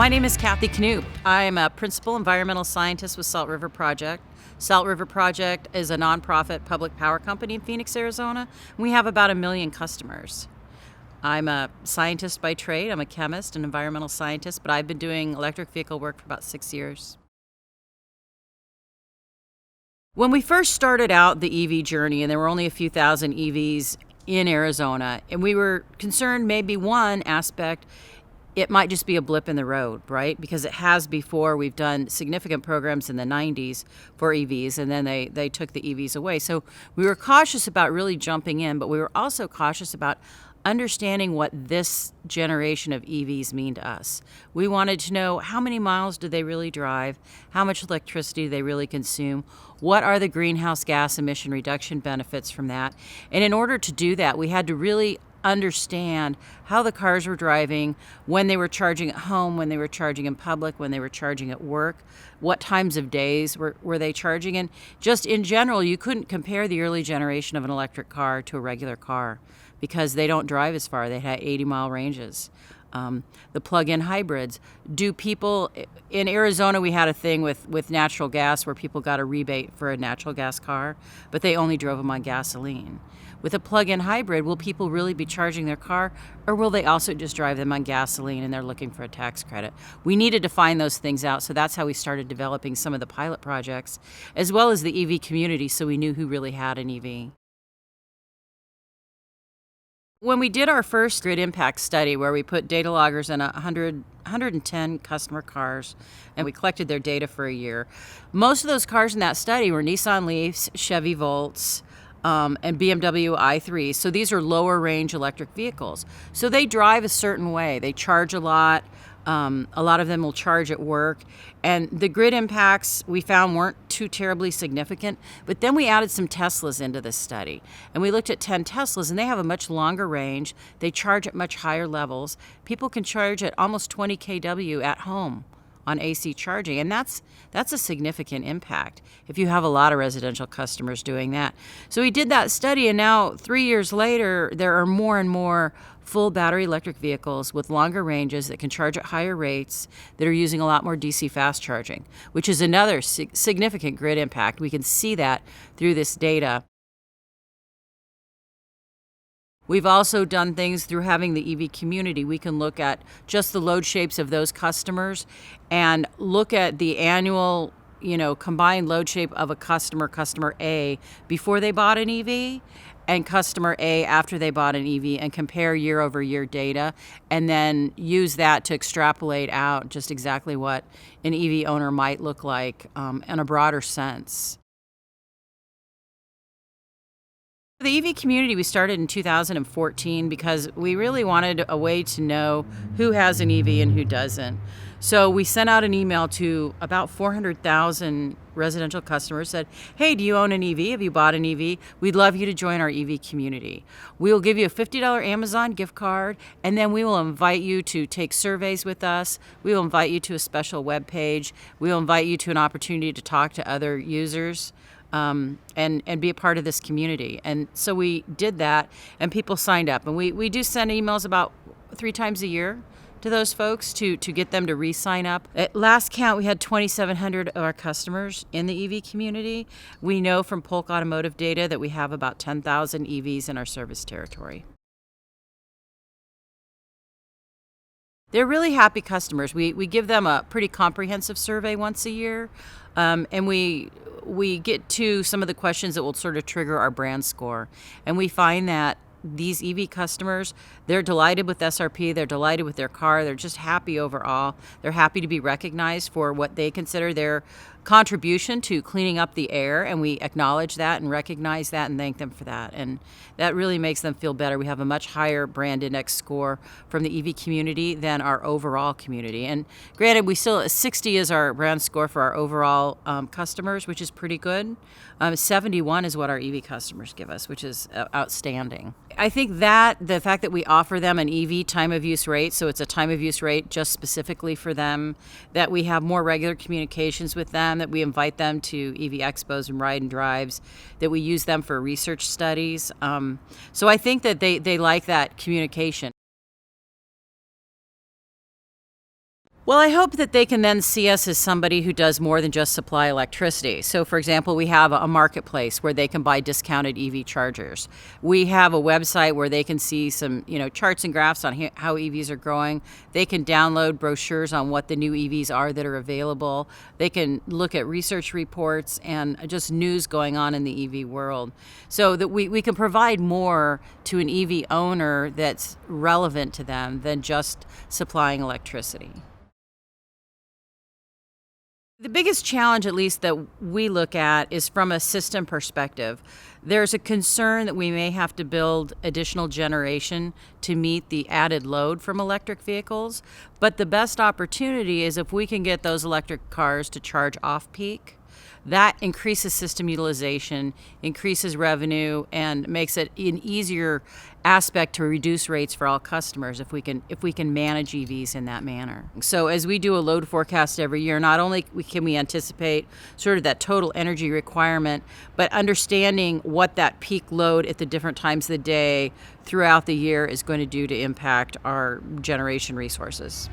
My name is Kathy Knoop. I'm a principal environmental scientist with Salt River Project. Salt River Project is a nonprofit public power company in Phoenix, Arizona. We have about 1 million customers. I'm a scientist by trade. I'm a chemist, an environmental scientist, but I've been doing electric vehicle work for about 6 years. When we first started out the EV journey, and there were only a few thousand EVs in Arizona, and we were concerned maybe one aspect, it might just be a blip in the road, right? Because it has before. We've done significant programs in the 90s for EVs, and then they took the EVs away. So we were cautious about really jumping in, but we were also cautious about understanding what this generation of EVs mean to us. We wanted to know how many miles do they really drive, how much electricity do they really consume, what are the greenhouse gas emission reduction benefits from that. And in order to do that, we had to really understand how the cars were driving, when they were charging at home, when they were charging in public, when they were charging at work, what times of days were they charging. And just in general, you couldn't compare the early generation of an electric car to a regular car because they don't drive as far. They had 80-mile ranges. The plug-in hybrids. Do people, in Arizona we had a thing with natural gas where people got a rebate for a natural gas car, but they only drove them on gasoline. With a plug-in hybrid, will people really be charging their car, or will they also just drive them on gasoline and they're looking for a tax credit? We needed to find those things out, so that's how we started developing some of the pilot projects, as well as the EV community, so we knew who really had an EV. When we did our first grid impact study, where we put data loggers in 110 customer cars, and we collected their data for a year, most of those cars in that study were Nissan Leafs, Chevy Volts, and BMW i3. So these are lower range electric vehicles. So they drive a certain way. They charge a lot. A lot of them will charge at work. And the grid impacts we found weren't too terribly significant. But then we added some Teslas into this study. And we looked at 10 Teslas, and they have a much longer range. They charge at much higher levels. People can charge at almost 20 kW at home on AC charging, and that's a significant impact if you have a lot of residential customers doing that. So we did that study, and now 3 years later, there are more and more full battery electric vehicles with longer ranges that can charge at higher rates that are using a lot more DC fast charging, which is another significant grid impact. We can see that through this data. We've also done things through having the EV community. We can look at just the load shapes of those customers and look at the annual, combined load shape of a customer A, before they bought an EV, and customer A after they bought an EV, and compare year-over-year data, and then use that to extrapolate out just exactly what an EV owner might look like in a broader sense. The EV community we started in 2014 because we really wanted a way to know who has an EV and who doesn't. So we sent out an email to about 400,000 residential customers, said, hey, do you own an EV? Have you bought an EV? We'd love you to join our EV community. We will give you a $50 Amazon gift card, and then we will invite you to take surveys with us. We will invite you to a special web page. We will invite you to an opportunity to talk to other users. And be a part of this community. And so we did that, and people signed up. And we do send emails about 3 times a year to those folks to get them to re-sign up. At last count, we had 2,700 of our customers in the EV community. We know from Polk Automotive data that we have about 10,000 EVs in our service territory. They're really happy customers. We give them a pretty comprehensive survey once a year, and we get to some of the questions that will sort of trigger our brand score. And we find that these EV customers, they're delighted with SRP, they're delighted with their car, they're just happy overall. They're happy to be recognized for what they consider their contribution to cleaning up the air, and we acknowledge that and recognize that and thank them for that. And that really makes them feel better. We have a much higher brand index score from the EV community than our overall community. And granted, 60 is our brand score for our overall customers, which is pretty good. 71 is what our EV customers give us, which is outstanding. I think that the fact that we offer them an EV time of use rate, so it's a time of use rate just specifically for them, that we have more regular communications with them, that we invite them to EV expos and ride and drives, that we use them for research studies. So I think that they like that communication. Well, I hope that they can then see us as somebody who does more than just supply electricity. So, for example, we have a marketplace where they can buy discounted EV chargers. We have a website where they can see some, charts and graphs on how EVs are growing. They can download brochures on what the new EVs are that are available. They can look at research reports and just news going on in the EV world, so that we can provide more to an EV owner that's relevant to them than just supplying electricity. The biggest challenge, at least that we look at, is from a system perspective. There's a concern that we may have to build additional generation to meet the added load from electric vehicles, but the best opportunity is if we can get those electric cars to charge off-peak. That increases system utilization, increases revenue, and makes it an easier aspect to reduce rates for all customers if we can manage EVs in that manner. So as we do a load forecast every year, not only can we anticipate sort of that total energy requirement, but understanding what that peak load at the different times of the day throughout the year is going to do to impact our generation resources.